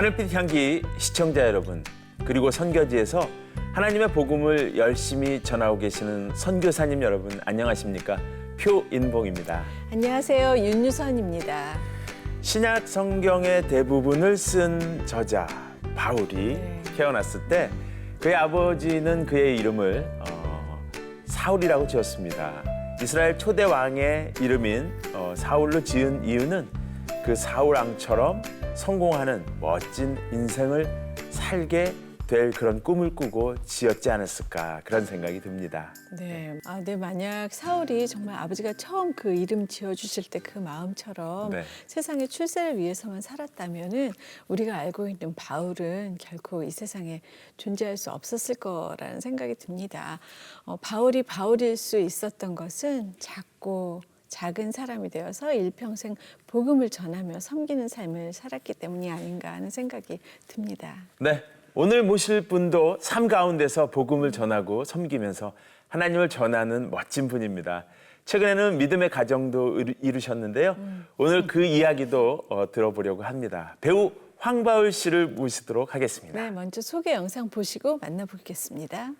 하늘빛 향기 시청자 여러분, 그리고 선교지에서 하나님의 복음을 열심히 전하고 계시는 선교사님 여러분, 안녕하십니까? 표인봉입니다. 안녕하세요. 윤유선입니다. 신약 성경의 대부분을 쓴 저자 바울이 태어났을 때 그의 아버지는 그의 이름을 사울이라고 지었습니다. 이스라엘 초대 왕의 이름인 사울로 지은 이유는 그 사울 왕처럼 성공하는 멋진 인생을 살게 될 그런 꿈을 꾸고 지었지 않았을까, 그런 생각이 듭니다. 네. 만약 사울이 정말 아버지가 처음 그 이름 지어주실 때 그 마음처럼 네. 세상의 출세를 위해서만 살았다면은 우리가 알고 있는 바울은 결코 이 세상에 존재할 수 없었을 거라는 생각이 듭니다. 바울이 바울일 수 있었던 것은 작은 사람이 되어서 일평생 복음을 전하며 섬기는 삶을 살았기 때문이 아닌가 하는 생각이 듭니다. 네, 오늘 모실 분도 삶 가운데서 복음을 전하고 섬기면서 하나님을 전하는 멋진 분입니다. 최근에는 믿음의 가정도 이루셨는데요. 오늘 그 이야기도 들어보려고 합니다. 배우 황바울 씨를 모시도록 하겠습니다. 네, 먼저 소개 영상 보시고 만나보겠습니다.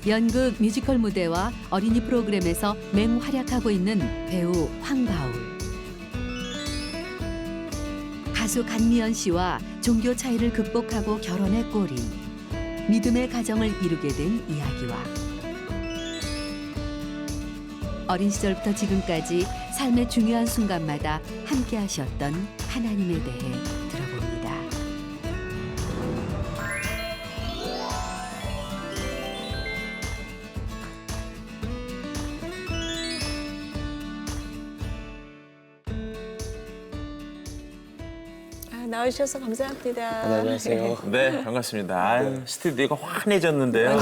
연극 뮤지컬 무대와 어린이 프로그램에서 맹활약하고 있는 배우 황바울. 가수 간미연 씨와 종교 차이를 극복하고 결혼의 꼬리, 믿음의 가정을 이루게 된 이야기와 어린 시절부터 지금까지 삶의 중요한 순간마다 함께 하셨던 하나님에 대해 들어봅니다. 나와주셔서 감사합니다. 안녕하세요. 네, 반갑습니다. 아유, 스튜디오가 환해졌는데요.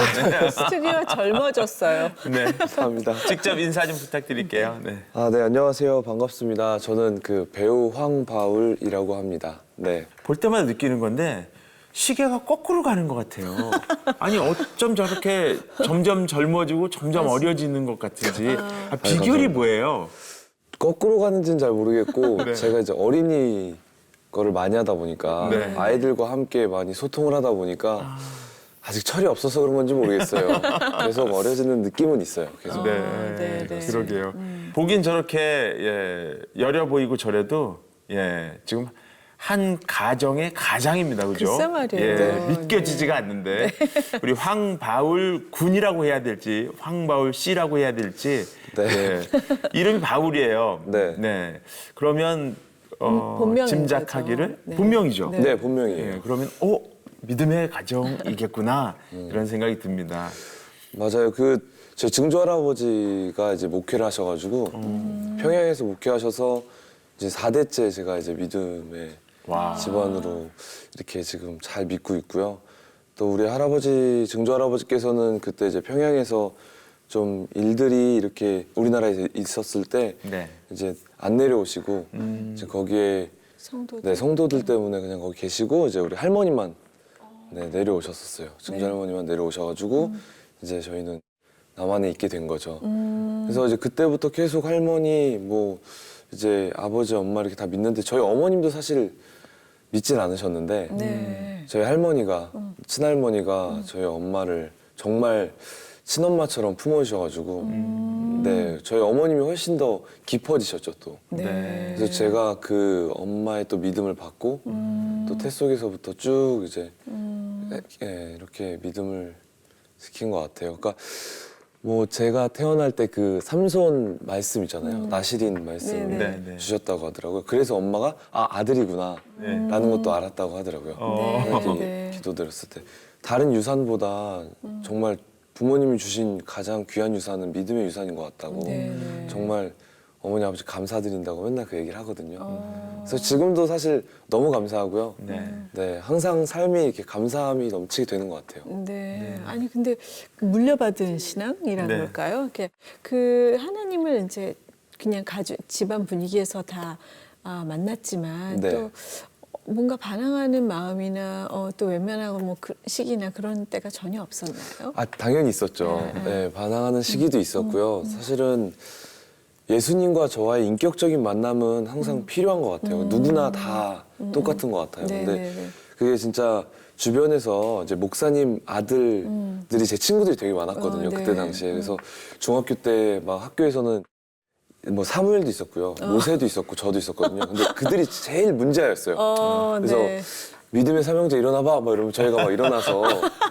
스튜디오가 젊어졌어요. 네, 감사합니다. 직접 인사 좀 부탁드릴게요. 네. 네, 안녕하세요. 반갑습니다. 저는 그 배우 황바울이라고 합니다. 네. 볼 때마다 느끼는 건데 시계가 거꾸로 가는 것 같아요. 아니, 어쩜 저렇게 점점 젊어지고 점점 어려지는 것 같은지. 비결이 뭐예요? 거꾸로 가는지는 잘 모르겠고 네. 제가 이제 어린이 거를 많이 하다 보니까 네. 아이들과 함께 많이 소통을 하다 보니까 아직 철이 없어서 그런 건지 모르겠어요. 계속 어려지는 느낌은 있어요. 계속. 네. 그러게요. 보긴 저렇게 여려 보이고 저래도 지금 한 가정의 가장입니다, 그죠? 글쎄 말이에요. 믿겨지지가 않는데 우리 황바울 군이라고 해야 될지 황바울 씨라고 해야 될지 이름이 바울이에요. 네. 그러면 본명인 짐작하기를 거죠. 네. 본명이죠. 네, 본명이에요. 그러면 믿음의 가정이겠구나 이런 생각이 듭니다. 맞아요. 제 증조 할아버지가 이제 목회를 하셔가지고 평양에서 목회하셔서 이제 4대째 제가 이제 믿음의 와. 집안으로 이렇게 지금 잘 믿고 있고요. 또 우리 증조 할아버지께서는 그때 이제 평양에서 좀 일들이 이렇게 우리나라에 있었을 때 네. 이제 안 내려오시고 이제 거기에 성도들 때문에 그냥 거기 계시고 이제 우리 할머니만 내려오셨었어요. 증조 할머니만 내려오셔가지고 이제 저희는 남한에 있게 된 거죠. 그래서 이제 그때부터 계속 할머니 이제 아버지 엄마 이렇게 다 믿는데 저희 어머님도 사실 믿진 않으셨는데 저희 할머니가 친할머니가 저희 엄마를 정말 친엄마처럼 품어주셔가지고 저희 어머님이 훨씬 더 깊어지셨죠 또. 그래서 제가 그 엄마의 또 믿음을 받고 또 태 속에서부터 쭉 이제 이렇게 믿음을 지킨 것 같아요. 그러니까 제가 태어날 때 그 삼손 말씀 있잖아요. 나시린 말씀 주셨다고 하더라고요. 그래서 엄마가 아들이구나 라는 것도 알았다고 하더라고요. 이렇게 기도드렸을 때. 다른 유산보다 정말 부모님이 주신 가장 귀한 유산은 믿음의 유산인 것 같다고 정말 어머니 아버지 감사드린다고 맨날 그 얘기를 하거든요. 그래서 지금도 사실 너무 감사하고요. 항상 삶이 이렇게 감사함이 넘치게 되는 것 같아요. 아니 근데 물려받은 신앙이라는 걸까요? 이렇게 그 하나님을 이제 그냥 집안 분위기에서 다 만났지만 또 뭔가 반항하는 마음이나 또 외면하고 뭐 시기나 그런 때가 전혀 없었나요? 아, 당연히 있었죠. 네, 반항하는 시기도 있었고요. 사실은 예수님과 저와의 인격적인 만남은 항상 필요한 것 같아요. 누구나 다 똑같은 것 같아요. 근데 네네네. 그게 진짜 주변에서 이제 목사님 아들들이 제 친구들이 되게 많았거든요. 네. 그때 당시에. 그래서 중학교 때 막 학교에서는 뭐 사무엘도 있었고요. 모세도 있었고 저도 있었거든요. 근데 그들이 제일 문제였어요. 그래서 네. 믿음의 사명자 일어나봐 막 이러면 저희가 막 일어나서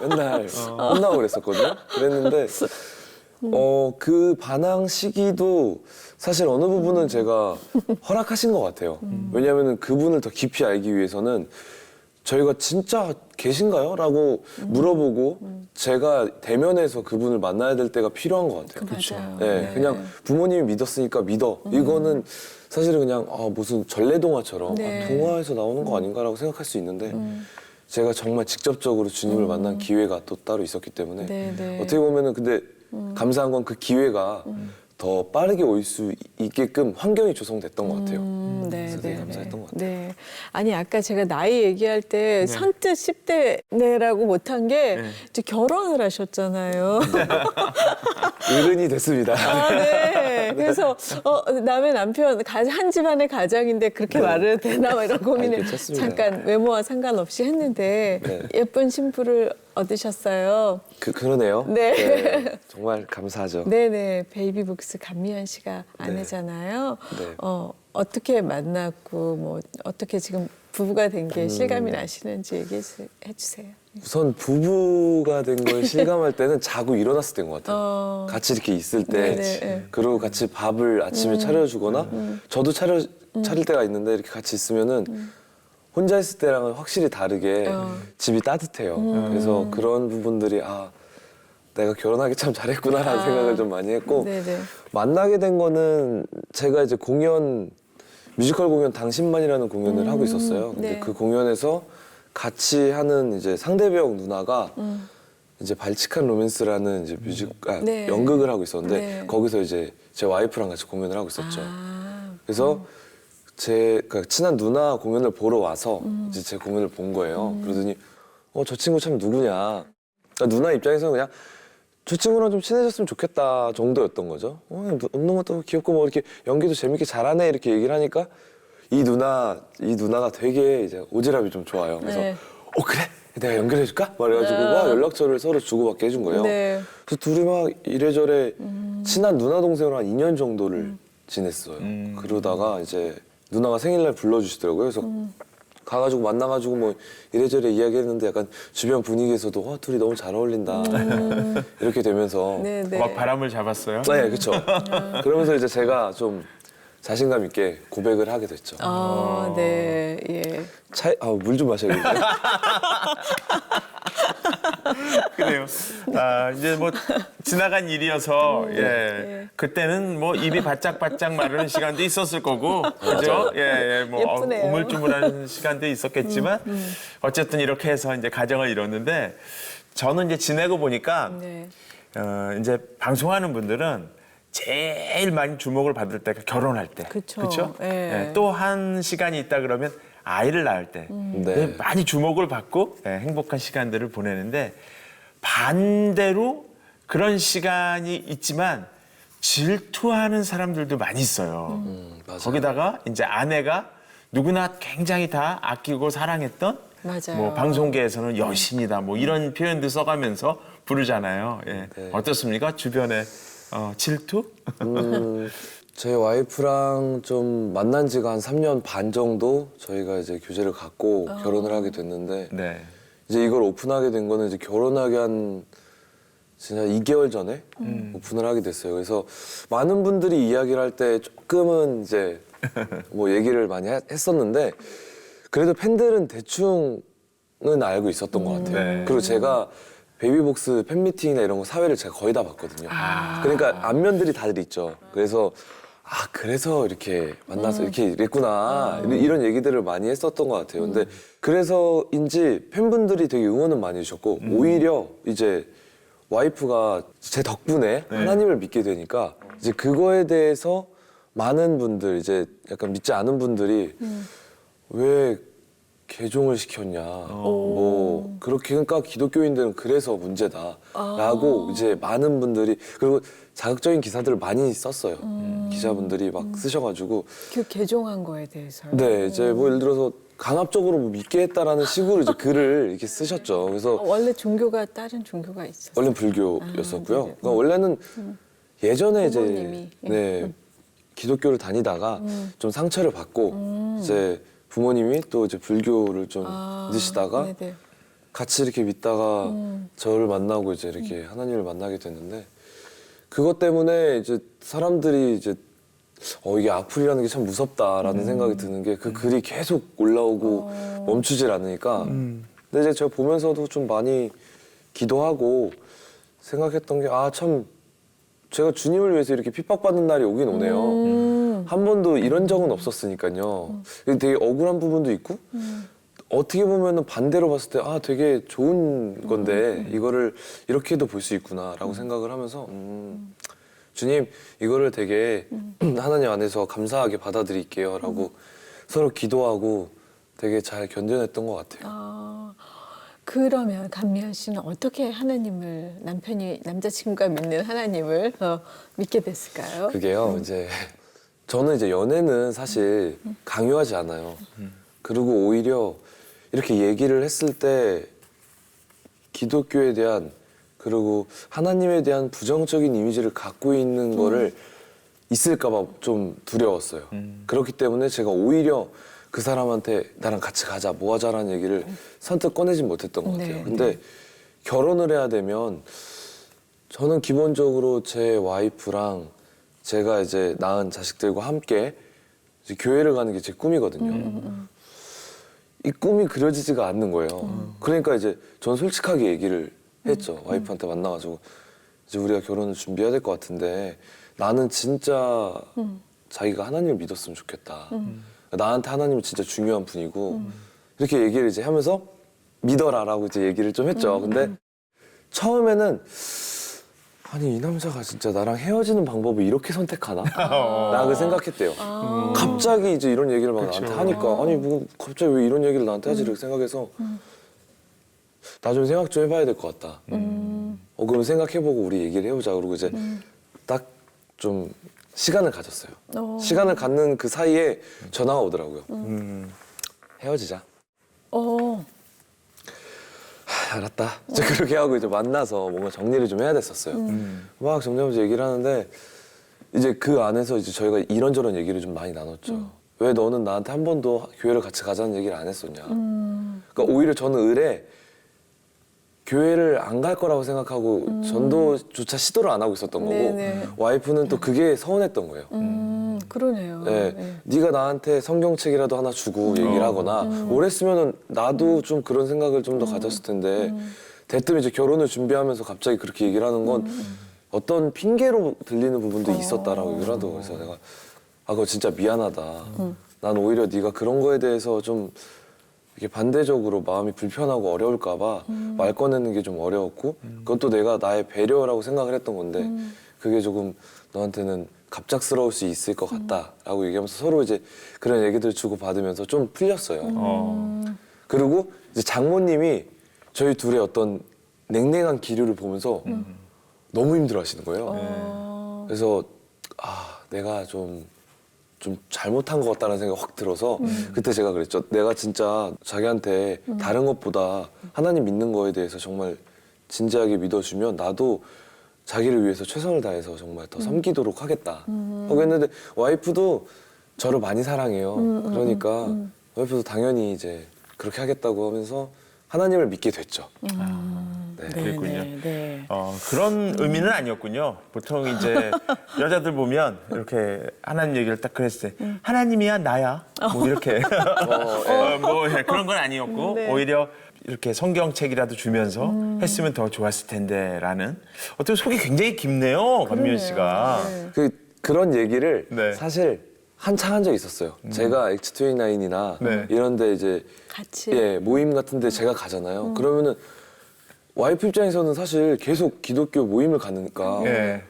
맨날 혼나고 그랬었거든요. 그랬는데 그 반항 시기도 사실 어느 부분은 제가 허락하신 것 같아요. 왜냐하면 그분을 더 깊이 알기 위해서는 저희가 진짜 계신가요? 라고 물어보고 제가 대면해서 그분을 만나야 될 때가 필요한 것 같아요. 맞아요. 네, 그냥 부모님이 믿었으니까 믿어. 이거는 사실은 그냥 무슨 전래동화처럼 네. 동화에서 나오는 거 아닌가라고 생각할 수 있는데 제가 정말 직접적으로 주님을 만난 기회가 또 따로 있었기 때문에 네, 네. 어떻게 보면은 근데 감사한 건 그 기회가 더 빠르게 올 수 있게끔 환경이 조성됐던 것 같아요. 네, 그래서 되게 감사했던 것 같아요. 네. 아니 아까 제가 나이 얘기할 때 선뜻 10대네라고 못한 게 이제 결혼을 하셨잖아요. 어른이 됐습니다. 아, 네. 그래서 남의 남편 한 집안의 가장인데 그렇게 말을 해도 되나 막 이런 고민을 괜찮습니다. 잠깐 외모와 상관없이 했는데 네. 예쁜 신부를 얻으셨어요. 그러네요. 네. 정말 감사하죠. 네네. 베이비북스 감미연 씨가 아내잖아요. 네. 어떻게 만났고 뭐 어떻게 지금 부부가 된 게 실감이 나시는지 얘기해 주세요. 우선 부부가 된 걸 실감할 때는 자고 일어났을 때인 것 같아요. 같이 이렇게 있을 때, 네네, 네. 그리고 같이 밥을 아침에 차려주거나, 저도 차릴 때가 있는데 이렇게 같이 있으면은 혼자 있을 때랑은 확실히 다르게 집이 따뜻해요. 그래서 그런 부분들이 내가 결혼하기 참 잘했구나라는 생각을 좀 많이 했고, 네네. 만나게 된 거는 제가 이제 뮤지컬 공연 당신만이라는 공연을 하고 있었어요. 근데 네. 그 공연에서 같이 하는 이제 상대배역 누나가 이제 발칙한 로맨스라는 이제 네. 연극을 하고 있었는데 네. 거기서 이제 제 와이프랑 같이 공연을 하고 있었죠. 아, 그래서 그 친한 누나 공연을 보러 와서 이제 제 공연을 본 거예요. 그러더니 저 친구 참 누구냐. 그러니까 누나 입장에서는 그냥 저 친구랑 좀 친해졌으면 좋겠다 정도였던 거죠. 웃는 것도 귀엽고 뭐 이렇게 연기도 재밌게 잘하네 이렇게 얘기를 하니까 이 누나가 되게 이제 오지랖이 좀 좋아요. 그래서 네. 그래 내가 연결해줄까? 말해가지고 막 연락처를 서로 주고받게 해준 거예요. 네. 그래서 둘이 막 이래저래 친한 누나 동생으로 한 2년 정도를 지냈어요. 그러다가 이제 누나가 생일날 불러주시더라고요. 그래서 가가지고 만나가지고 뭐 이래저래 이야기했는데 약간 주변 분위기에서도 둘이 너무 잘 어울린다 이렇게 되면서 네네. 막 바람을 잡았어요. 네, 그렇죠. 그러면서 이제 제가 좀 자신감 있게 고백을 하게 됐죠. 네, 예. 물 좀 마셔야겠네요. 그래요. 이제 뭐 지나간 일이어서 그때는 뭐 입이 바짝바짝 마르는 시간도 있었을 거고 그죠? 뭐 예쁘네요. 우물쭈물하는 시간도 있었겠지만 어쨌든 이렇게 해서 이제 가정을 이뤘는데 저는 이제 지내고 보니까 네. 이제 방송하는 분들은 제일 많이 주목을 받을 때가 결혼할 때, 그쵸. 그렇죠? 예. 또 한 시간이 있다 그러면 아이를 낳을 때 네. 많이 주목을 받고 행복한 시간들을 보내는데 반대로 그런 시간이 있지만 질투하는 사람들도 많이 있어요. 맞아요. 거기다가 이제 아내가 누구나 굉장히 다 아끼고 사랑했던 맞아요. 뭐 방송계에서는 여신이다 뭐 이런 표현도 써가면서 부르잖아요. 네. 어떻습니까? 주변에 질투? 제 와이프랑 좀 만난 지가 한 3년 반 정도 저희가 이제 교제를 갖고 결혼을 하게 됐는데 네. 이제 이걸 오픈하게 된 거는 이제 결혼하기 한 진짜 2개월 전에 오픈을 하게 됐어요. 그래서 많은 분들이 이야기를 할 때 조금은 이제 뭐 얘기를 많이 했었는데 그래도 팬들은 대충은 알고 있었던 것 같아요. 네. 그리고 제가 베이비복스 팬미팅이나 이런 거 사회를 제가 거의 다 봤거든요. 그러니까 안면들이 다들 있죠. 그래서 그래서 이렇게 만나서 이렇게 이랬구나 이런 얘기들을 많이 했었던 것 같아요. 근데 그래서인지 팬분들이 되게 응원은 많이 해주셨고 오히려 이제 와이프가 제 덕분에 하나님을 믿게 되니까 이제 그거에 대해서 많은 분들 이제 약간 믿지 않은 분들이 왜 개종을 시켰냐. 뭐 그렇게 그러니까 기독교인들은 그래서 문제다라고 이제 많은 분들이 그리고 자극적인 기사들을 많이 썼어요. 기자분들이 막 쓰셔가지고 그 개종한 거에 대해서. 네 이제 뭐 예를 들어서 강압적으로 뭐 믿게 했다라는 식으로 이제 글을 이렇게 쓰셨죠. 그래서 원래 종교가 다른 종교가 있었어요. 원래는 불교였었고요. 네. 그러니까 원래는 예전에 부모님이. 이제 네 기독교를 다니다가 좀 상처를 받고 이제 부모님이 또 이제 불교를 좀 믿으시다가 네네. 같이 이렇게 믿다가 저를 만나고 이제 이렇게 하나님을 만나게 됐는데 그것 때문에 이제 사람들이 이제 이게 악플이라는 게 참 무섭다라는 생각이 드는 게 그 글이 계속 올라오고 멈추질 않으니까 근데 이제 제가 보면서도 좀 많이 기도하고 생각했던 게 참 제가 주님을 위해서 이렇게 핍박받는 날이 오긴 오네요. 한 번도 이런 적은 없었으니까요. 되게 억울한 부분도 있고 어떻게 보면은 반대로 봤을 때 되게 좋은 건데 이거를 이렇게도 볼 수 있구나라고 생각을 하면서 주님 이거를 되게 하나님 안에서 감사하게 받아들일게요라고 서로 기도하고 되게 잘 견뎌냈던 것 같아요. 그러면 감미연 씨는 어떻게 하나님을 남자친구가 믿는 하나님을 믿게 됐을까요? 그게요 이제 저는 이제 연애는 사실 강요하지 않아요. 그리고 오히려 이렇게 얘기를 했을 때 기독교에 대한 그리고 하나님에 대한 부정적인 이미지를 갖고 있는 거를 있을까봐 좀 두려웠어요. 그렇기 때문에 제가 오히려 그 사람한테 나랑 같이 가자, 뭐 하자라는 얘기를 선뜻 꺼내진 못했던 것 같아요. 네, 근데 결혼을 해야 되면 저는 기본적으로 제 와이프랑 제가 이제 낳은 자식들과 함께 이제 교회를 가는 게 제 꿈이거든요. 이 꿈이 그려지지가 않는 거예요. 그러니까 이제 전 솔직하게 얘기를 했죠. 와이프한테 만나가지고 이제 우리가 결혼을 준비해야 될 것 같은데 나는 진짜 자기가 하나님을 믿었으면 좋겠다. 나한테 하나님은 진짜 중요한 분이고 이렇게 얘기를 이제 하면서 믿어라라고 이제 얘기를 좀 했죠. 근데 처음에는 아니 이 남자가 진짜 나랑 헤어지는 방법을 이렇게 선택하나? 라고 생각했대요. 갑자기 이제 이런 얘기를 막 나한테 하니까 아니 뭐 갑자기 왜 이런 얘기를 나한테 하지 이렇게 생각해서 나중에 생각 좀 해봐야 될 것 같다. 그럼 생각해보고 우리 얘기를 해보자. 그러고 이제 딱 좀 시간을 가졌어요. 시간을 갖는 그 사이에 전화가 오더라고요. 헤어지자. 알았다. 이제 그렇게 하고 이제 만나서 뭔가 정리를 좀 해야 됐었어요. 막 정리하면서 얘기를 하는데 이제 그 안에서 이제 저희가 이런저런 얘기를 좀 많이 나눴죠. 왜 너는 나한테 한 번도 교회를 같이 가자는 얘기를 안 했었냐. 그러니까 오히려 저는 을에 교회를 안 갈 거라고 생각하고 전도조차 시도를 안 하고 있었던 거고 네네. 와이프는 또 그게 서운했던 거예요. 그러네요. 네. 네가 나한테 성경책이라도 하나 주고 얘기를 하거나 오래 쓰면은 나도 좀 그런 생각을 좀 더 가졌을 텐데 대뜸 이제 결혼을 준비하면서 갑자기 그렇게 얘기를 하는 건 어떤 핑계로 들리는 부분도 있었다라고 얘기를 하더라고요. 그래서 내가 그거 진짜 미안하다. 난 오히려 네가 그런 거에 대해서 좀 이게 반대적으로 마음이 불편하고 어려울까 봐 말 꺼내는 게 좀 어려웠고 그것도 내가 나의 배려라고 생각을 했던 건데 그게 조금 너한테는 갑작스러울 수 있을 것 같다라고 얘기하면서 서로 이제 그런 얘기들 주고 받으면서 좀 풀렸어요. 그리고 이제 장모님이 저희 둘의 어떤 냉랭한 기류를 보면서 너무 힘들어하시는 거예요. 그래서 내가 좀 잘못한 것 같다는 생각이 확 들어서 그때 제가 그랬죠. 내가 진짜 자기한테 다른 것보다 하나님 믿는 거에 대해서 정말 진지하게 믿어주면 나도 자기를 위해서 최선을 다해서 정말 더 섬기도록 하겠다 하고 했는데 와이프도 저를 많이 사랑해요. 그러니까 와이프도 당연히 이제 그렇게 하겠다고 하면서 하나님을 믿게 됐죠. 네. 그랬군요. 네. 그런 의미는 아니었군요. 보통 이제 여자들 보면 이렇게 하나님 얘기를 딱 그랬을 때 하나님이야 나야 뭐 이렇게 뭐 그런 건 아니었고 네. 오히려 이렇게 성경책이라도 주면서 했으면 더 좋았을 텐데라는 어떻게 속이 굉장히 깊네요, 감미연 씨가. 네. 그런 얘기를 네. 사실 한창 한 적이 있었어요. 제가 X29이나 네. 이런 데 이제 같이. 모임 같은 데 제가 가잖아요. 그러면은 와이프 입장에서는 사실 계속 기독교 모임을 가니까 예.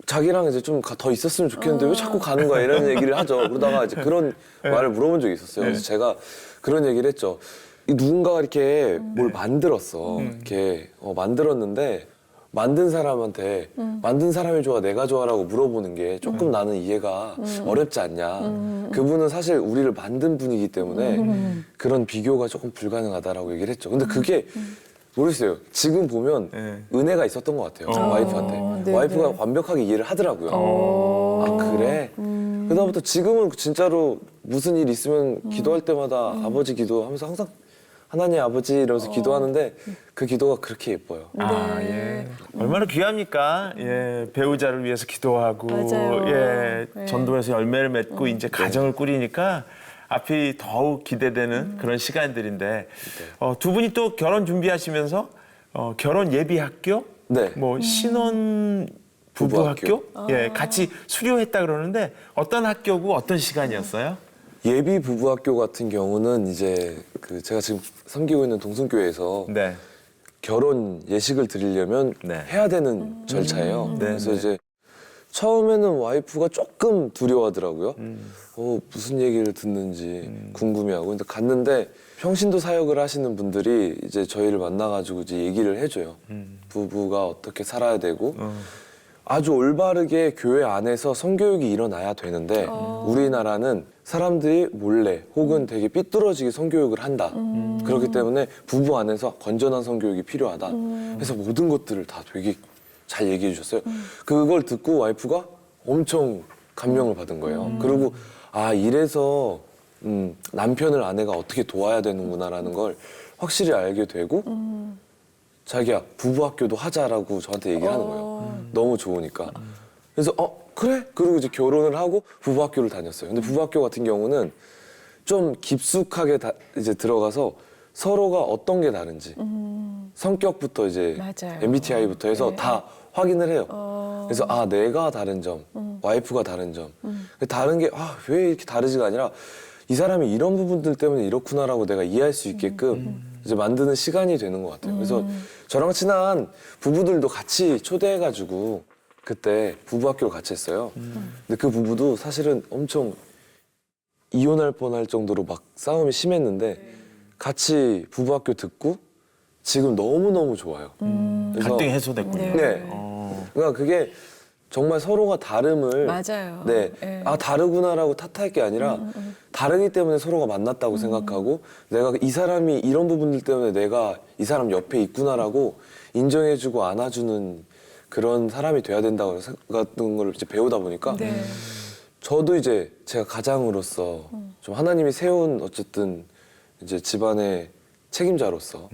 자기랑 이제 좀 더 있었으면 좋겠는데 왜 자꾸 가는 거야 이런 얘기를 하죠. 그러다가 이제 그런 말을 물어본 적이 있었어요. 그래서 제가 그런 얘기를 했죠. 이 누군가가 이렇게 뭘 만들었어. 이렇게 만들었는데 만든 사람한테 만든 사람이 좋아 내가 좋아라고 물어보는 게 조금 나는 이해가 어렵지 않냐. 그분은 사실 우리를 만든 분이기 때문에 그런 비교가 조금 불가능하다라고 얘기를 했죠. 근데 그게 모르겠어요. 지금 보면 은혜가 있었던 것 같아요. 와이프한테. 네, 와이프가 네. 완벽하게 이해를 하더라고요. 아 그래? 그다음부터 지금은 진짜로 무슨 일 있으면 기도할 때마다 아버지 기도하면서 항상 하나님 아버지 이러면서 기도하는데 그 기도가 그렇게 예뻐요. 아, 예. 얼마나 귀합니까? 예, 배우자를 위해서 기도하고, 맞아요. 예, 네. 전도해서 열매를 맺고 이제 가정을 꾸리니까 앞이 더욱 기대되는 그런 시간들인데, 두 분이 또 결혼 준비하시면서 결혼 예비 학교, 네. 뭐 신혼 부부 학교, 예, 같이 수료했다 그러는데 어떤 학교고 어떤 시간이었어요? 예비 부부학교 같은 경우는 이제 그 제가 지금 섬기고 있는 동순교회에서 네. 결혼 예식을 드리려면 네. 해야 되는 절차예요. 네, 그래서 네. 이제 처음에는 와이프가 조금 두려워하더라고요. 무슨 얘기를 듣는지 궁금해하고. 근데 갔는데 평신도 사역을 하시는 분들이 이제 저희를 만나가지고 이제 얘기를 해줘요. 부부가 어떻게 살아야 되고 아주 올바르게 교회 안에서 성교육이 일어나야 되는데 우리나라는 사람들이 몰래 혹은 되게 삐뚤어지게 성교육을 한다. 그렇기 때문에 부부 안에서 건전한 성교육이 필요하다. 그래서 모든 것들을 다 되게 잘 얘기해 주셨어요. 그걸 듣고 와이프가 엄청 감명을 받은 거예요. 그리고 아 이래서 남편을 아내가 어떻게 도와야 되는구나라는 걸 확실히 알게 되고 자기야 부부학교도 하자라고 저한테 얘기를 하는 거예요. 너무 좋으니까. 그래서 그래? 그리고 이제 결혼을 하고 부부학교를 다녔어요. 근데 부부학교 같은 경우는 좀 깊숙하게 이제 들어가서 서로가 어떤 게 다른지 성격부터 이제 맞아요. MBTI부터 해서 네. 다 확인을 해요. 그래서 아 내가 다른 점, 와이프가 다른 점, 다른 게 왜 이렇게 다르지가 아니라 이 사람이 이런 부분들 때문에 이렇구나라고 내가 이해할 수 있게끔 이제 만드는 시간이 되는 것 같아요. 그래서 저랑 친한 부부들도 같이 초대해가지고 그때 부부학교를 같이 했어요. 근데 그 부부도 사실은 엄청 이혼할 뻔할 정도로 막 싸움이 심했는데 같이 부부학교 듣고 지금 너무너무 좋아요. 그래서 갈등이 해소됐군요. 네. 그러니까 그게 정말 서로가 다름을 맞아요. 네. 네. 아 다르구나라고 탓할 게 아니라 다르기 때문에 서로가 만났다고 생각하고 내가 이 사람이 이런 부분들 때문에 내가 이 사람 옆에 있구나라고 인정해주고 안아주는 그런 사람이 돼야 된다고 생각하는 걸 이제 배우다 보니까 네. 저도 이제 제가 가장으로서 좀 하나님이 세운 어쨌든 이제 집안의 책임자로서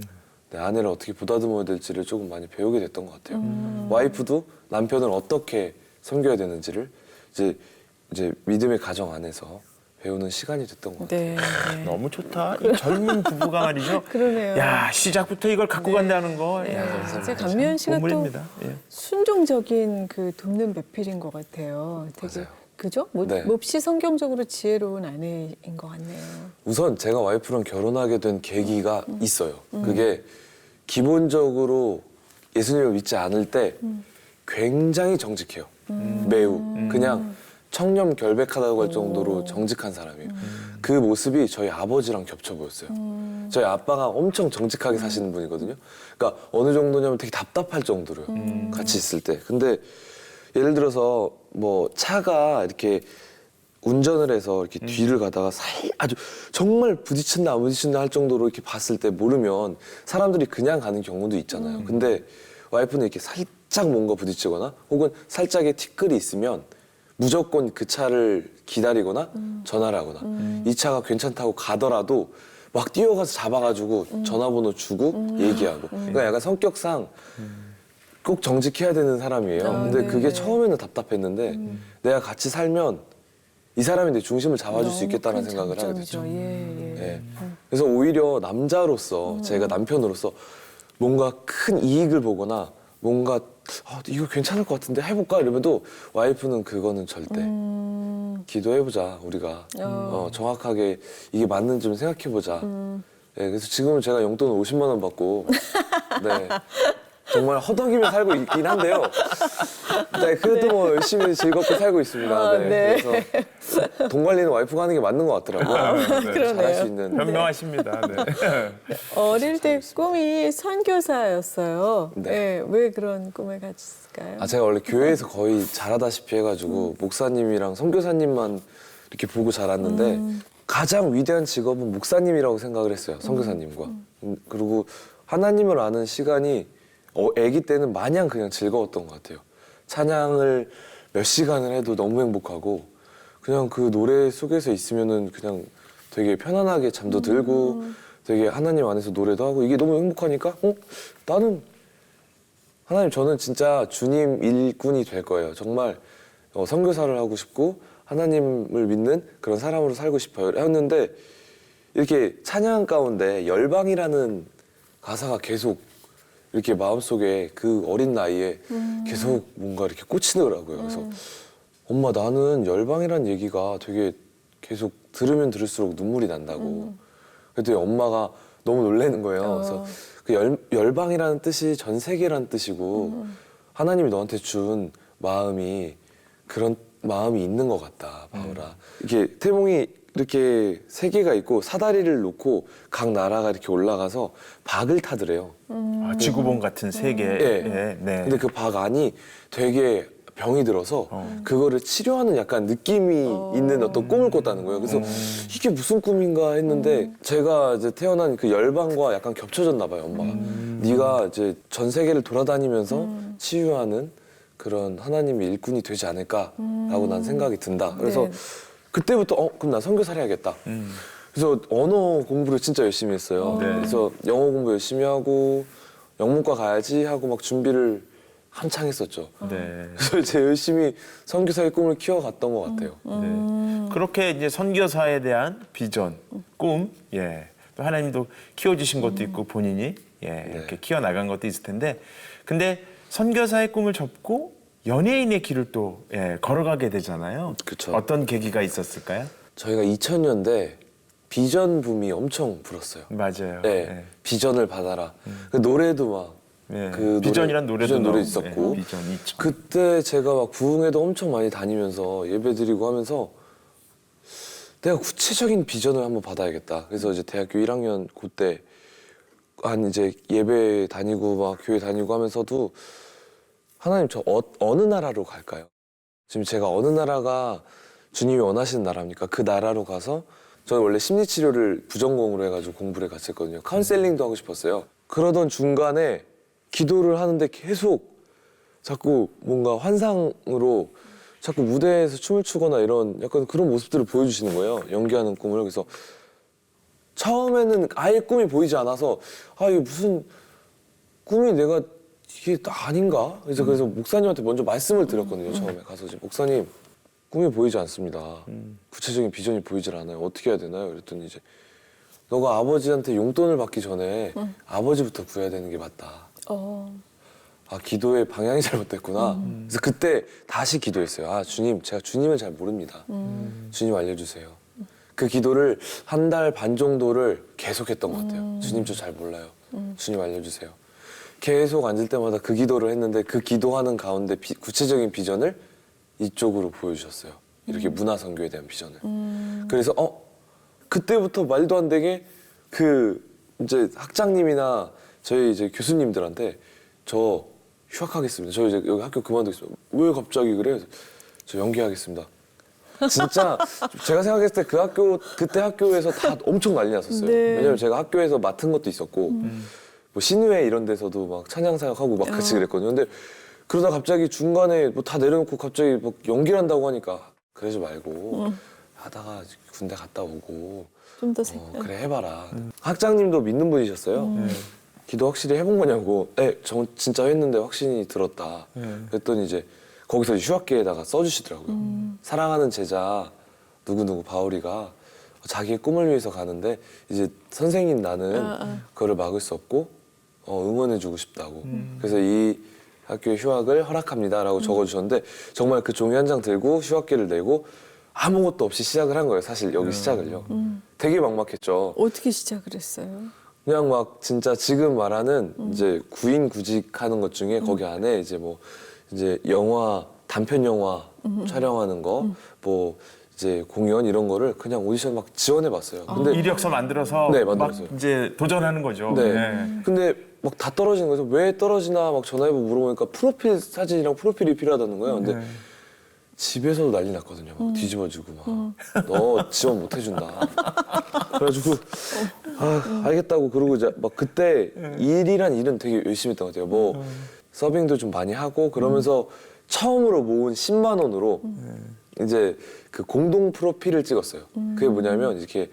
내 아내를 어떻게 보다듬어야 될지를 조금 많이 배우게 됐던 것 같아요. 와이프도 남편을 어떻게 섬겨야 되는지를 이제 믿음의 가정 안에서 배우는 시간이 됐던 것 같아요. 네. 네. 너무 좋다. 이 젊은 부부가 말이죠. 그러네요. 야 시작부터 이걸 갖고 간다는 거. 네. 야, 진짜 감미연 씨가 또 보물입니다. 예. 순종적인 그 돕는 배필인 것 같아요. 되게 맞아요. 그죠? 네. 몹시 성경적으로 지혜로운 아내인 것 같네요. 우선 제가 와이프랑 결혼하게 된 계기가 있어요. 그게 기본적으로 예수님을 믿지 않을 때 굉장히 정직해요. 매우. 그냥 청렴결백하다고 할 정도로 정직한 사람이에요. 그 모습이 저희 아버지랑 겹쳐 보였어요. 저희 아빠가 엄청 정직하게 사시는 분이거든요. 그러니까 어느 정도냐면 되게 답답할 정도로요. 같이 있을 때. 근데 예를 들어서 뭐 차가 이렇게 운전을 해서 이렇게 뒤를 가다가 아주 정말 부딪힌다 안 부딪힌다 할 정도로 이렇게 봤을 때 모르면 사람들이 그냥 가는 경우도 있잖아요. 근데 와이프는 이렇게 살짝 뭔가 부딪히거나 혹은 살짝의 티끌이 있으면 무조건 그 차를 기다리거나 전화를 하거나 이 차가 괜찮다고 가더라도 막 뛰어가서 잡아가지고 전화번호 주고 얘기하고 그러니까 약간 성격상 꼭 정직해야 되는 사람이에요. 근데 네. 그게 처음에는 답답했는데 내가 같이 살면 이 사람이 내 중심을 잡아줄 수 있겠다는 너무 큰 생각을 하게 장점이죠. 됐죠. 예, 예. 네. 그래서 오히려 남자로서 제가 남편으로서 뭔가 큰 이익을 보거나 뭔가 이거 괜찮을 것 같은데 해볼까 이러면도 와이프는 그거는 절대 기도해보자 우리가 정확하게 이게 맞는지 좀 생각해보자. 네, 그래서 지금은 제가 용돈 50만 원 받고 네, 정말 허덕이며 살고 있긴 한데요. 네, 그래도 뭐 열심히 즐겁게 살고 있습니다. 네. 그래서 돈 관리는 와이프가 하는 게 맞는 것 같더라고요. 잘할 수 있는. 현명하십니다. 네. 어릴 때 꿈이 선교사였어요. 네. 네. 왜 그런 꿈을 가졌을까요? 제가 원래 교회에서 거의 자라다시피 해가지고 목사님이랑 선교사님만 이렇게 보고 자랐는데 가장 위대한 직업은 목사님이라고 생각을 했어요. 선교사님과. 그리고 하나님을 아는 시간이 아기 때는 마냥 그냥 즐거웠던 것 같아요. 찬양을 몇 시간을 해도 너무 행복하고 그냥 그 노래 속에서 있으면은 그냥 되게 편안하게 잠도 들고 되게 하나님 안에서 노래도 하고 이게 너무 행복하니까 나는 하나님 저는 진짜 주님 일꾼이 될 거예요. 정말 선교사를 하고 싶고 하나님을 믿는 그런 사람으로 살고 싶어요. 했는데 이렇게 찬양 가운데 열방이라는 가사가 계속 이렇게 마음속에 그 어린 나이에 계속 뭔가 이렇게 꽂히더라고요. 그래서 엄마 나는 열방이라는 얘기가 되게 계속 들으면 들을수록 눈물이 난다고. 그랬더니 엄마가 너무 놀라는 거예요. 그래서 그 열방이라는 뜻이 전 세계라는 뜻이고 하나님이 너한테 준 마음이 그런 마음이 있는 것 같다, 바울아. 이렇게 태몽이 이렇게 세 개가 있고 사다리를 놓고 각 나라가 이렇게 올라가서 박을 타더래요. 지구본 같은 세계. 네. 네. 근데 그 박 안이 되게 병이 들어서 그거를 치료하는 약간 느낌이 있는 어떤 꿈을 꿨다는 거예요. 그래서 이게 무슨 꿈인가 했는데 제가 이제 태어난 그 열방과 약간 겹쳐졌나 봐요, 엄마가. 네가 이제 전 세계를 돌아다니면서 치유하는 그런 하나님의 일꾼이 되지 않을까라고 난 생각이 든다. 그래서 네. 그때부터 그럼 난 선교사를 해야겠다. 그래서 언어 공부를 진짜 열심히 했어요. 네. 그래서 영어 공부 열심히 하고 영문과 가야지 하고 막 준비를 한창 했었죠. 네. 그래서 이제 열심히 선교사의 꿈을 키워갔던 것 같아요. 네. 그렇게 이제 선교사에 대한 비전, 꿈, 또 하나님도 키워주신 것도 있고 본인이 이렇게 키워나간 것도 있을 텐데, 근데 선교사의 꿈을 접고 연예인의 길을 또 걸어가게 되잖아요. 그쵸. 어떤 계기가 있었을까요? 저희가 2000년대 비전 붐이 엄청 불었어요. 맞아요. 네, 비전을 받아라. 그 노래도 막 그 비전이란 노래도 비전 노래 너무, 있었고 비전 2000. 그때 제가 막 부흥회도 엄청 많이 다니면서 예배드리고 하면서 내가 구체적인 비전을 한번 받아야겠다. 그래서 이제 대학교 1학년 그때 한 이제 예배 다니고 막 교회 다니고 하면서도 하나님 저 어느 나라로 갈까요? 지금 제가 어느 나라가 주님이 원하시는 나라입니까? 그 나라로 가서 저는 원래 심리치료를 부전공으로 해가지고 공부를 같이 했거든요. 카운셀링도 하고 싶었어요. 그러던 중간에 기도를 하는데 계속 자꾸 뭔가 환상으로 자꾸 무대에서 춤을 추거나 이런 약간 그런 모습들을 보여주시는 거예요. 연기하는 꿈을. 그래서 처음에는 아예 꿈이 보이지 않아서 이게 무슨 꿈이 내가 이게 아닌가? 그래서 목사님한테 먼저 말씀을 드렸거든요. 처음에 가서 목사님 꿈이 보이지 않습니다. 구체적인 비전이 보이질 않아요. 어떻게 해야 되나요? 그랬더니 이제 너가 아버지한테 용돈을 받기 전에 아버지부터 구해야 되는 게 맞다. 기도의 방향이 잘못됐구나. 그래서 그때 다시 기도했어요. 주님, 제가 주님을 잘 모릅니다. 주님 알려주세요. 그 기도를 한 달 반 정도를 계속했던 것 같아요. 주님 저 잘 몰라요. 주님 알려주세요. 계속 앉을 때마다 그 기도를 했는데 그 기도하는 가운데 구체적인 비전을 이쪽으로 보여주셨어요. 이렇게 문화선교에 대한 비전을. 그래서 그때부터 말도 안 되게 그 이제 학장님이나 저희 이제 교수님들한테 저 휴학하겠습니다. 저 이제 여기 학교 그만두겠습니다. 왜 갑자기 그래? 저 연기하겠습니다. 진짜 제가 생각했을 때 그때 학교에서 다 엄청 난리 났었어요. 네. 왜냐면 제가 학교에서 맡은 것도 있었고 뭐 신우회 이런 데서도 막 찬양 사역하고 막 같이 그랬거든요. 근데 그러다 갑자기 중간에 뭐 다 내려놓고 갑자기 막 연기를 한다고 하니까 그러지 말고 하다가 군대 갔다 오고 좀 더 그래 해봐라. 학장님도 믿는 분이셨어요. 기도 확실히 해본 거냐고. 저 진짜 했는데 확신이 들었다. 그랬더니 이제 거기서 휴학기에다가 써주시더라고요. 사랑하는 제자 누구누구 바울이가 자기의 꿈을 위해서 가는데 이제 선생님 나는 그거를 막을 수 없고 응원해주고 싶다고. 그래서 이 학교의 휴학을 허락합니다라고 적어주셨는데 정말 그 종이 한 장 들고 휴학기를 내고 아무것도 없이 시작을 한 거예요. 사실 여기 시작을요. 되게 막막했죠. 어떻게 시작을 했어요? 그냥 막 진짜 지금 말하는 이제 구인 구직하는 것 중에 거기 안에 이제 뭐 이제 영화 단편 영화 촬영하는 거 뭐 이제 공연 이런 거를 그냥 오디션 막 지원해 봤어요. 근데 이력서 만들어서 네, 막 만들었어요. 이제 도전하는 거죠. 네. 근데 막 다 떨어지는 거예요. 왜 떨어지나 막 전화해보고 물어보니까 프로필 사진이랑 프로필이 필요하다는 거예요. 근데 집에서도 난리 났거든요. 막 뒤집어지고 막 너 지원 못 해준다. 그래가지고 아 알겠다고 그러고 이제 막 그때 일이란 일은 되게 열심히 했던 것 같아요. 뭐 서빙도 좀 많이 하고 그러면서 처음으로 모은 10만 원으로 이제 그 공동 프로필을 찍었어요. 그게 뭐냐면 이렇게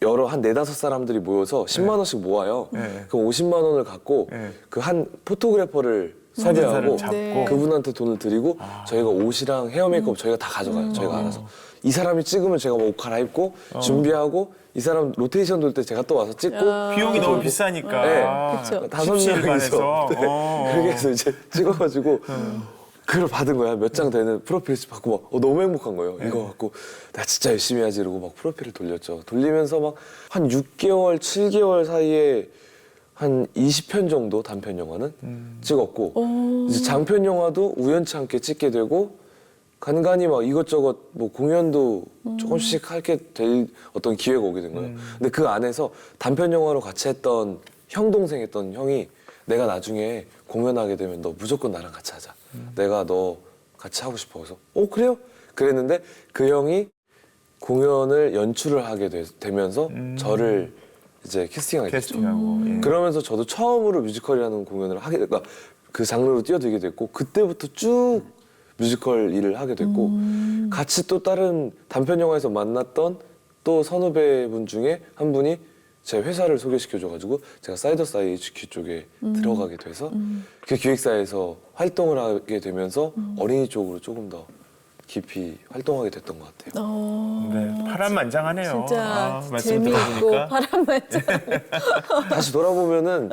여러 한 4-5 사람들이 모여서 10만 원씩 모아요. 네. 그럼 50만 원을 갖고 네. 그 한 포토그래퍼를 사진사를 섭외하고 잡고 네. 그분한테 돈을 드리고 저희가 옷이랑 헤어 메이크업 저희가 다 가져가요. 저희가 알아서. 이 사람이 찍으면 제가 뭐 옷 갈아입고 준비하고 이 사람 로테이션 돌 때 제가 또 와서 찍고 비용이 너무 비싸니까. 네. 그쵸. 17일반에서. 네. 그렇게 해서 이제 찍어가지고 그걸 받은 거야. 몇 장 되는 프로필을 받고 막 너무 행복한 거예요. 이거 갖고 나 진짜 열심히 해야지 이러고 막 프로필을 돌렸죠. 돌리면서 막 한 6개월, 7개월 사이에 한 20편 정도 단편 영화는 찍었고 이제 장편 영화도 우연치 않게 찍게 되고 간간히 막 이것저것 뭐 공연도 조금씩 하게 될 어떤 기회가 오게 된 거예요. 근데 그 안에서 단편 영화로 같이 했던 형 동생 했던 형이 내가 나중에 공연하게 되면 너 무조건 나랑 같이 하자. 내가 너 같이 하고 싶어. 그래서 그래요? 그랬는데 그 형이 공연을 연출을 하게 되면서 저를 이제 캐스팅하게 됐죠. 캐스팅하고. 예. 그러면서 저도 처음으로 뮤지컬이라는 공연을 하게, 그러니까 그 장르로 뛰어들게 됐고 그때부터 쭉 뮤지컬 일을 하게 됐고 같이 또 다른 단편 영화에서 만났던 또 선후배분 중에 한 분이 제 회사를 소개시켜줘가지고 제가 사이더사이 HQ 쪽에 들어가게 돼서 그 기획사에서 활동을 하게 되면서 어린이 쪽으로 조금 더 깊이 활동하게 됐던 것 같아요. 네, 파란만장하네요. 진짜 말씀 재미있고 들어보니까. 바람만장. 다시 돌아보면은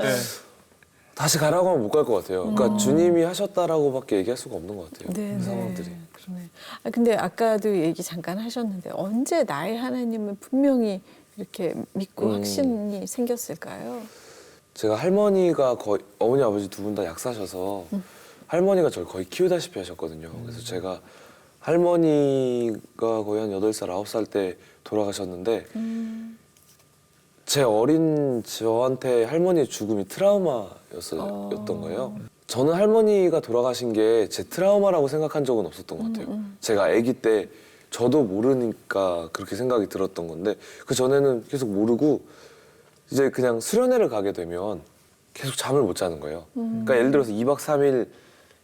다시 가라고 하면 못 갈 것 같아요. 그러니까 주님이 하셨다라고밖에 얘기할 수가 없는 것 같아요. 네, 그 상황들이. 그러네. 근데 아까도 얘기 잠깐 하셨는데 언제 나의 하나님을 분명히 이렇게 믿고 확신이 생겼을까요? 제가 할머니가 거의 어머니 아버지 두 분 다 약사셔서 할머니가 저를 거의 키우다시피 하셨거든요. 그래서 제가 할머니가 거의 한 8살, 9살 때 돌아가셨는데 제 어린 저한테 할머니의 죽음이 트라우마였던 거예요. 저는 할머니가 돌아가신 게 제 트라우마라고 생각한 적은 없었던 것 같아요. 제가 아기 때 저도 모르니까 그렇게 생각이 들었던 건데 그 전에는 계속 모르고 이제 그냥 수련회를 가게 되면 계속 잠을 못 자는 거예요. 그러니까 예를 들어서 2박 3일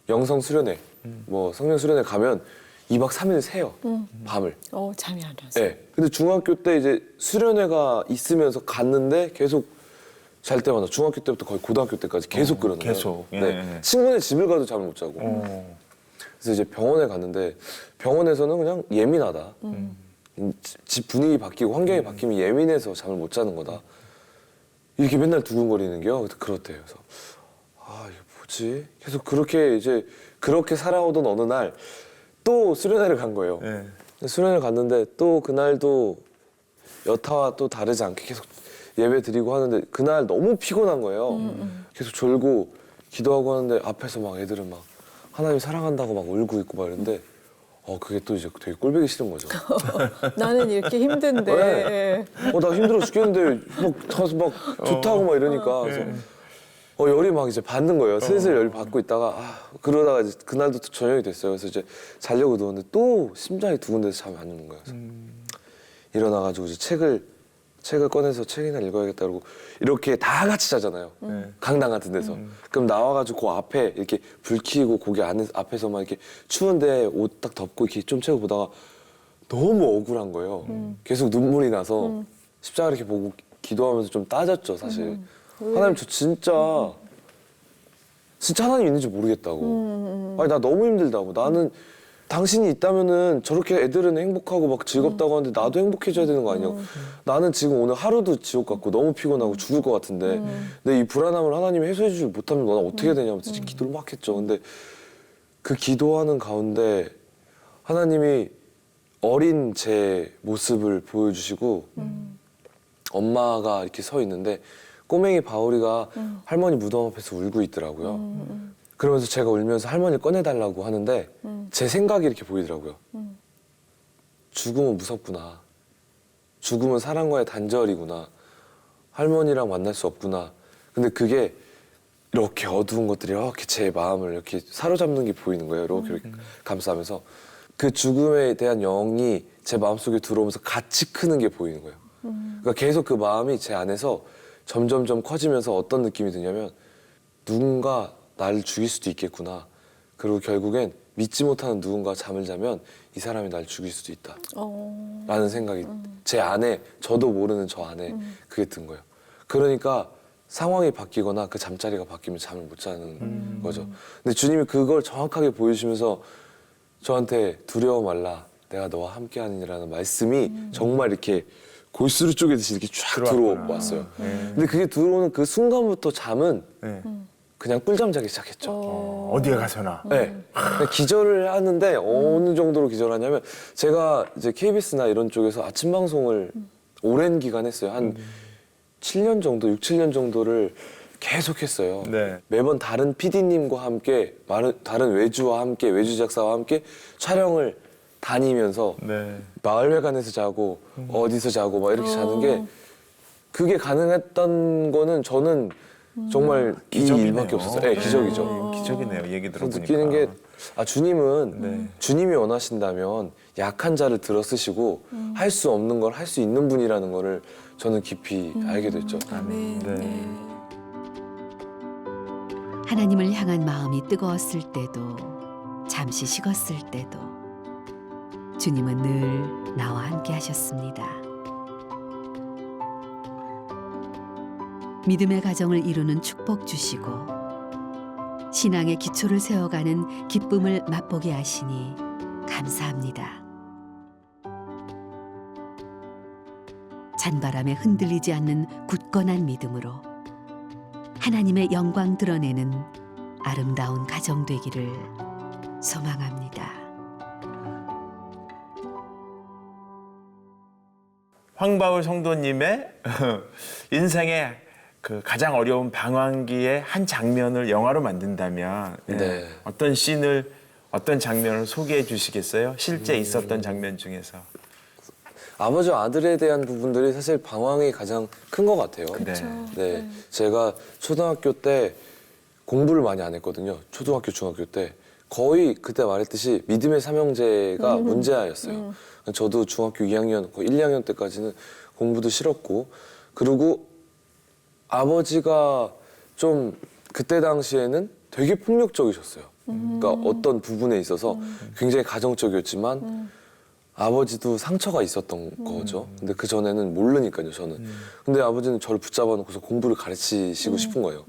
영성 수련회, 뭐 성령 수련회 가면 2박 3일 새요, 밤을. 잠이 안 와서. 네. 근데 중학교 때 이제 수련회가 있으면서 갔는데 계속 잘 때마다 중학교 때부터 거의 고등학교 때까지 계속 그러는 거예요. 계속. 예. 네. 친구네 집을 가도 잠을 못 자고. 그래서 이제 병원에 갔는데 병원에서는 그냥 예민하다. 집 분위기 바뀌고 환경이 바뀌면 예민해서 잠을 못 자는 거다. 이렇게 맨날 두근거리는 게요. 그렇대요. 그래서 이게 뭐지? 계속 그렇게 이제 그렇게 살아오던 어느 날 또 수련회를 간 거예요. 네. 수련회를 갔는데 또 그날도 여타와 또 다르지 않게 계속 예배 드리고 하는데 그날 너무 피곤한 거예요. 계속 졸고 기도하고 하는데 앞에서 막 애들은 막 하나님 사랑한다고 막 울고 있고 막 이러는데 그게 또 이제 되게 꼴보기 싫은 거죠. 나는 이렇게 힘든데. 네. 나 힘들어 죽겠는데 막 가서 막 좋다고 막 이러니까 그래서 열이 막 이제 받는 거예요. 슬슬 열이 받고 있다가 그러다가 이제 그날도 또 저녁이 됐어요. 그래서 이제 자려고 누웠는데 또 심장이 두근대서 잠이 안 오는 거예요. 그래서 일어나가지고 이제 책을 꺼내서 책이나 읽어야겠다 그러고 이렇게 다 같이 자잖아요. 강당 같은 데서. 그럼 나와가지고 그 앞에 이렇게 불 켜고 거기 앞에서만 이렇게 추운데 옷 딱 덮고 이렇게 좀 채고 보다가 너무 억울한 거예요. 계속 눈물이 나서 십자가 이렇게 보고 기도하면서 좀 따졌죠, 사실. 하나님 저 진짜 하나님 있는지 모르겠다고. 아니 나 너무 힘들다고. 나는 당신이 있다면은 저렇게 애들은 행복하고 막 즐겁다고 하는데 나도 행복해져야 되는 거 아니냐고. 나는 지금 오늘 하루도 지옥 같고 너무 피곤하고 죽을 것 같은데 내 이 불안함을 하나님이 해소해 주지 못하면 너는 어떻게 해야 되냐면서 기도를 막 했죠. 근데 그 기도하는 가운데 하나님이 어린 제 모습을 보여주시고 엄마가 이렇게 서 있는데 꼬맹이 바울이가 할머니 무덤 앞에서 울고 있더라고요. 그러면서 제가 울면서 할머니를 꺼내달라고 하는데 제 생각이 이렇게 보이더라고요. 죽음은 무섭구나. 죽음은 사랑과의 단절이구나. 할머니랑 만날 수 없구나. 근데 그게 이렇게 어두운 것들이 이렇게 제 마음을 이렇게 사로잡는 게 보이는 거예요. 이렇게 감싸면서 그 죽음에 대한 영이 제 마음속에 들어오면서 같이 크는 게 보이는 거예요. 그러니까 계속 그 마음이 제 안에서 점점점 커지면서 어떤 느낌이 드냐면 누군가 나를 죽일 수도 있겠구나. 그리고 결국엔 믿지 못하는 누군가 잠을 자면 이 사람이 날 죽일 수도 있다. 라는 생각이 제 안에, 저도 모르는 저 안에 그게 든 거예요. 그러니까 상황이 바뀌거나 그 잠자리가 바뀌면 잠을 못 자는 거죠. 근데 주님이 그걸 정확하게 보여주시면서 저한테 두려워 말라. 내가 너와 함께하느니라는 말씀이 정말 이렇게 골수를 쪼개듯이 이렇게 쫙 들어왔어요. 근데 그게 들어오는 그 순간부터 잠은 그냥 꿀잠 자기 시작했죠. 어디에 가서나. 네. 그냥 기절을 하는데 어느 정도로 기절하냐면 제가 이제 KBS나 이런 쪽에서 아침 방송을 오랜 기간 했어요. 한 7년 정도, 6, 7년 정도를 계속 했어요. 네. 매번 다른 PD님과 함께, 다른 외주와 함께, 외주 작사와 함께 촬영을 다니면서 네. 마을회관에서 자고 어디서 자고 막 이렇게 자는 게 그게 가능했던 거는 저는 정말 이 기적이네요. 일밖에 없었어요. 네, 기적이죠. 기적이네요. 얘기 그래서 들어보니까. 느끼는 게 주님은 네. 주님이 원하신다면 약한 자를 들어 쓰시고 할 수 없는 걸 할 수 있는 분이라는 거를 저는 깊이 알게 됐죠. 아멘. 네. 네. 하나님을 향한 마음이 뜨거웠을 때도 잠시 식었을 때도 주님은 늘 나와 함께 하셨습니다. 믿음의 가정을 이루는 축복 주시고 신앙의 기초를 세워가는 기쁨을 맛보게 하시니 감사합니다. 찬바람에 흔들리지 않는 굳건한 믿음으로 하나님의 영광 드러내는 아름다운 가정 되기를 소망합니다. 황바울 성도님의 인생의 그 가장 어려운 방황기의 한 장면을 영화로 만든다면 네. 어떤 씬을 어떤 장면을 소개해 주시겠어요? 실제 있었던 장면 중에서. 아버지와 아들에 대한 부분들이 사실 방황이 가장 큰 것 같아요. 그쵸. 네. 제가 초등학교 때 공부를 많이 안 했거든요. 초등학교, 중학교 때. 거의 그때 말했듯이 믿음의 삼형제가 문제아였어요. 저도 중학교 2학년, 거의 1, 2학년 때까지는 공부도 싫었고, 그리고 아버지가 좀 그때 당시에는 되게 폭력적이셨어요. 그러니까 어떤 부분에 있어서 굉장히 가정적이었지만 아버지도 상처가 있었던 거죠. 근데 그 전에는 모르니까요, 저는. 근데 아버지는 저를 붙잡아 놓고서 공부를 가르치시고 싶은 거예요.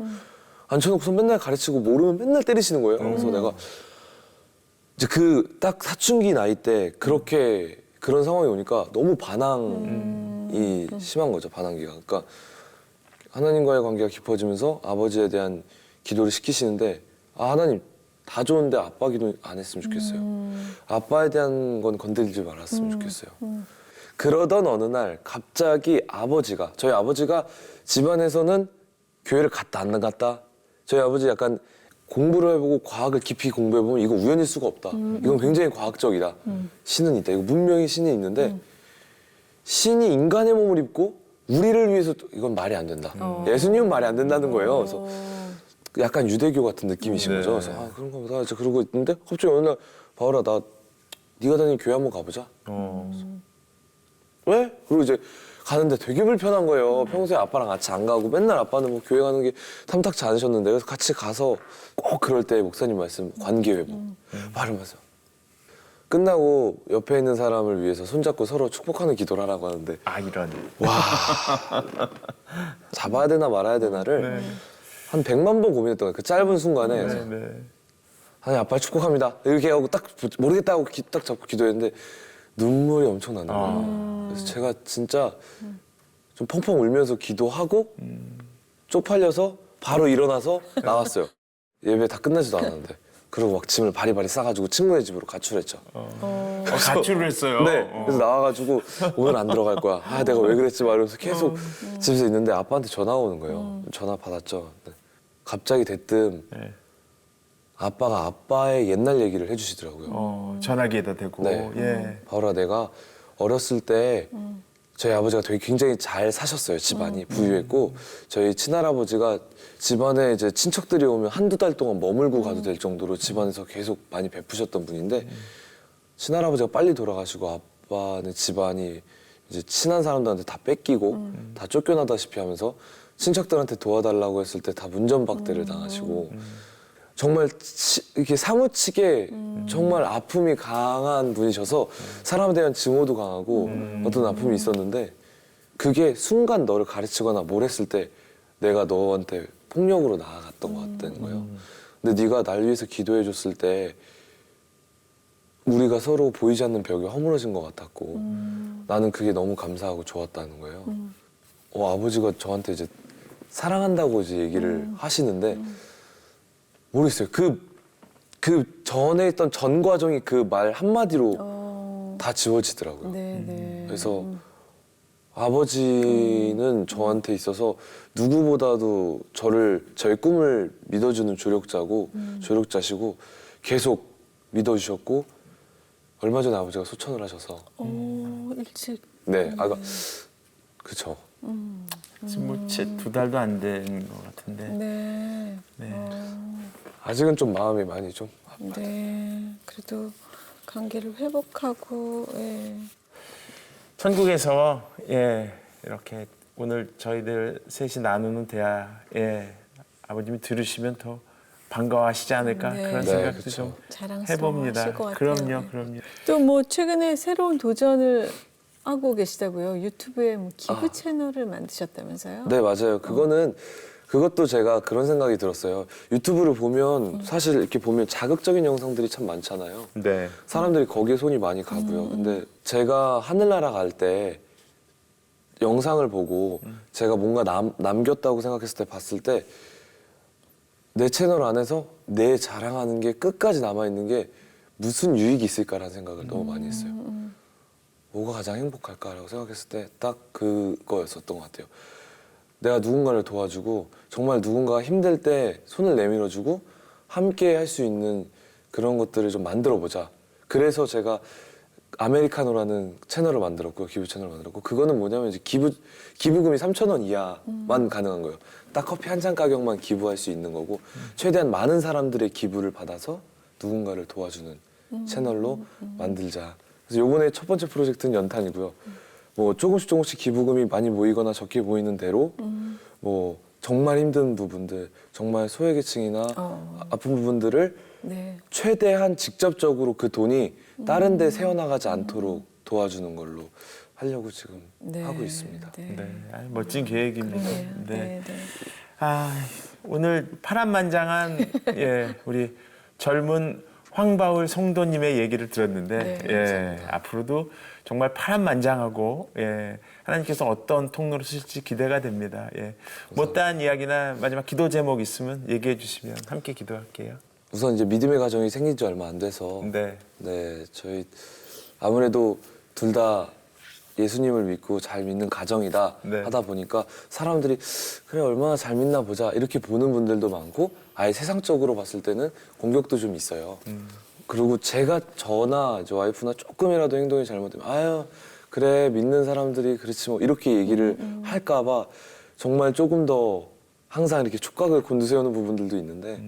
앉혀놓고서 맨날 가르치고 모르면 맨날 때리시는 거예요. 그래서 내가 이제 그 딱 사춘기 나이 때 그렇게 그런 상황이 오니까 너무 반항이 심한 거죠, 반항기가. 그러니까 하나님과의 관계가 깊어지면서 아버지에 대한 기도를 시키시는데 아, 하나님 다 좋은데 아빠 기도 안 했으면 좋겠어요. 아빠에 대한 건 건드리지 말았으면 좋겠어요. 그러던 어느 날 갑자기 아버지가, 저희 아버지가 집안에서는 교회를 갔다 안 갔다, 저희 아버지 약간 공부를 해보고 과학을 깊이 공부해보면 이거 우연일 수가 없다. 이건 굉장히 과학적이다. 신은 있다. 이거 분명히 신이 있는데 신이 인간의 몸을 입고 우리를 위해서 이건 말이 안 된다. 예수님은 말이 안 된다는 거예요. 그래서 약간 유대교 같은 느낌이신 네. 거죠. 그래서 아, 그런가 보다. 저 그러고 있는데 갑자기 어느 날 바울아, 나 네가 다니는 교회 한번 가보자. 왜? 그리고 이제 가는데 되게 불편한 거예요. 평소에 아빠랑 같이 안 가고 맨날 아빠는 뭐 교회 가는 게 탐탁치 않으셨는데 그래서 같이 가서 꼭 그럴 때 목사님 말씀 관계회복 바로 말씀 끝나고 옆에 있는 사람을 위해서 손잡고 서로 축복하는 기도를 하라고 하는데 아, 이런. 와 잡아야 되나 말아야 되나를 한 100만 번 고민했던 거예요. 그 짧은 순간에 그래서 하나님 아빠 축복합니다 이렇게 하고 딱 모르겠다고 딱 잡고 기도했는데 눈물이 엄청 나는 거예요. 그래서 제가 진짜 좀 펑펑 울면서 기도하고 쪽팔려서 바로 일어나서 나왔어요. 예배 다 끝나지도 않았는데 그리고 막 짐을 바리바리 싸가지고 친구네 집으로 가출했죠. 가출을 했어요. 네. 그래서 나와가지고 오늘 안 들어갈 거야. 아 내가 왜 그랬지 말면서 계속 집에서 있는데 아빠한테 전화가 오는 거예요. 전화 받았죠. 근데 갑자기 대뜸 네. 아빠가 아빠의 옛날 얘기를 해주시더라고요. 전화기에다 대고. 네. 예. 바울아 내가 어렸을 때 저희 아버지가 되게 굉장히 잘 사셨어요. 집안이 부유했고 저희 친할아버지가 집안에 이제 친척들이 오면 한두 달 동안 머물고 가도 될 정도로 집안에서 계속 많이 베푸셨던 분인데 친할아버지가 빨리 돌아가시고 아빠는 집안이 이제 친한 사람들한테 다 뺏기고 다 쫓겨나다시피 하면서 친척들한테 도와달라고 했을 때 다 문전박대를 당하시고 정말 이렇게 사무치게 정말 아픔이 강한 분이셔서 사람에 대한 증오도 강하고 어떤 아픔이 있었는데 그게 순간 너를 가르치거나 뭘 했을 때 내가 너한테 폭력으로 나아갔던 것 같다는 거예요. 근데 네가 날 위해서 기도해 줬을 때 우리가 서로 보이지 않는 벽이 허물어진 것 같았고 나는 그게 너무 감사하고 좋았다는 거예요. 아버지가 저한테 이제 사랑한다고 이제 얘기를 하시는데 모르겠어요. 그 전에 있던 전 과정이 그 말 한마디로 다 지워지더라고요. 네. 그래서 아버지는 저한테 있어서 누구보다도 저의 꿈을 믿어주는 조력자시고 계속 믿어주셨고 얼마 전에 아버지가 소천을 하셔서 일찍. 네, 그쵸. 지금 뭐 2달도 안 된 것 같은데. 네. 네. 아직은 좀 마음이 많이 좀 네. 그래도 관계를 회복하고. 예. 천국에서 이렇게 오늘 저희들 셋이 나누는 대화 아버님이 들으시면 더 반가워하시지 않을까 네. 그런 네, 생각도 그쵸. 좀 자랑스러워하실 해봅니다. 것 같아요. 그럼요. 또 뭐 최근에 새로운 도전을 하고 계시다고요. 유튜브에 뭐 기부 채널을 만드셨다면서요? 네, 맞아요. 그것도 제가 그런 생각이 들었어요. 유튜브를 보면 사실 이렇게 보면 자극적인 영상들이 참 많잖아요. 네. 사람들이 거기에 손이 많이 가고요. 근데 제가 하늘나라 갈 때 영상을 보고 제가 뭔가 남겼다고 생각했을 때 봤을 때 내 채널 안에서 내 자랑하는 게 끝까지 남아있는 게 무슨 유익이 있을까라는 생각을 너무 많이 했어요. 뭐가 가장 행복할까라고 생각했을 때 딱 그거였었던 것 같아요. 내가 누군가를 도와주고 정말 누군가가 힘들 때 손을 내밀어주고 함께 할 수 있는 그런 것들을 좀 만들어보자. 그래서 제가 아메리카노라는 채널을 만들었고요. 기부 채널을 만들었고 그거는 뭐냐면 이제 기부금이 3,000원 이하만 가능한 거예요. 딱 커피 한 잔 가격만 기부할 수 있는 거고 최대한 많은 사람들의 기부를 받아서 누군가를 도와주는 채널로 만들자. 그래서 요번에 첫 번째 프로젝트는 연탄이고요. 뭐 조금씩 기부금이 많이 모이거나 적게 모이는 대로 뭐 정말 힘든 부분들, 정말 소외계층이나 아픈 부분들을 네. 최대한 직접적으로 그 돈이 다른 데 새어나가지 않도록 도와주는 걸로 하려고 지금 하고 있습니다. 네. 멋진 계획입니다. 그러네요. 네. 오늘 파란만장한 우리 젊은 황바울 성도님의 얘기를 들었는데 앞으로도 정말 파란만장하고 하나님께서 어떤 통로를 쓰실지 기대가 됩니다. 못다한 이야기나 마지막 기도 제목 있으면 얘기해 주시면 함께 기도할게요. 우선 이제 믿음의 가정이 생긴 지 얼마 안 돼서 저희 아무래도 둘 다 예수님을 믿고 잘 믿는 가정이다 하다 보니까 사람들이 그래 얼마나 잘 믿나 보자 이렇게 보는 분들도 많고 아예 세상적으로 봤을 때는 공격도 좀 있어요. 그리고 저나 저 와이프나 조금이라도 행동이 잘못되면 아유 그래 믿는 사람들이 그렇지 뭐 이렇게 얘기를 할까 봐 정말 조금 더 항상 이렇게 촉각을 곤두세우는 부분들도 있는데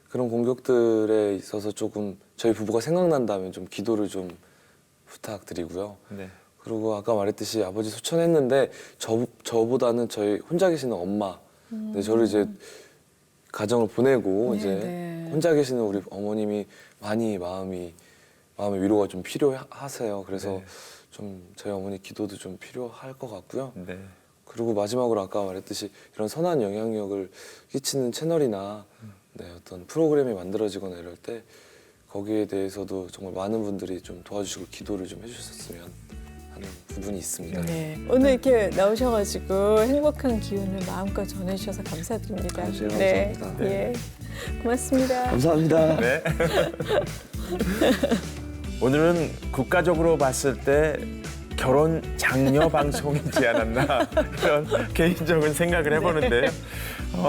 그런 공격들에 있어서 조금 저희 부부가 생각난다면 좀 기도를 좀 부탁드리고요. 그리고 아까 말했듯이 아버지 소천했는데 저보다는 저희 혼자 계시는 엄마, 저를 이제 가정을 보내고 이제 혼자 계시는 우리 어머님이 많이 마음의 위로가 좀 필요하세요. 그래서 좀 저희 어머니 기도도 좀 필요할 것 같고요. 그리고 마지막으로 아까 말했듯이 이런 선한 영향력을 끼치는 채널이나 어떤 프로그램이 만들어지거나 이럴 때 거기에 대해서도 정말 많은 분들이 좀 도와주시고 기도를 좀 해주셨으면 하는 부분이 있습니다. 오늘 이렇게 나오셔가지고 행복한 기운을 마음껏 전해주셔서 감사드립니다. 감사합니다. 예. 고맙습니다. 감사합니다. 네. 오늘은 국가적으로 봤을 때 결혼 장려 방송이지 않았나 이런 개인적인 생각을 해보는데요.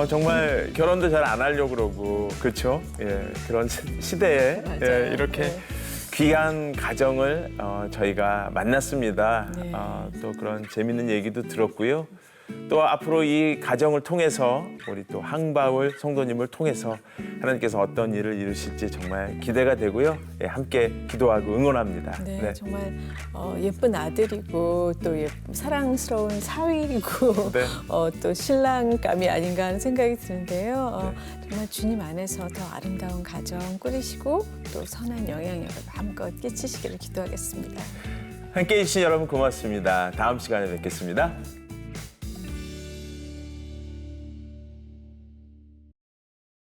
정말 결혼도 잘 안 하려고 그러고 그렇죠? 예, 그런 시대에 예, 이렇게 네. 귀한 가정을 저희가 만났습니다. 네. 또 그런 재밌는 얘기도 들었고요. 또 앞으로 이 가정을 통해서 우리 또 항바울 성도님을 통해서 하나님께서 어떤 일을 이루실지 정말 기대가 되고요. 예, 함께 기도하고 응원합니다. 네, 정말 예쁜 아들이고 또 사랑스러운 사위이고 네. 또 신랑감이 아닌가 하는 생각이 드는데요. 정말 주님 안에서 더 아름다운 가정 꾸리시고 또 선한 영향력을 마음껏 끼치시기를 기도하겠습니다. 함께해 주신 여러분 고맙습니다. 다음 시간에 뵙겠습니다.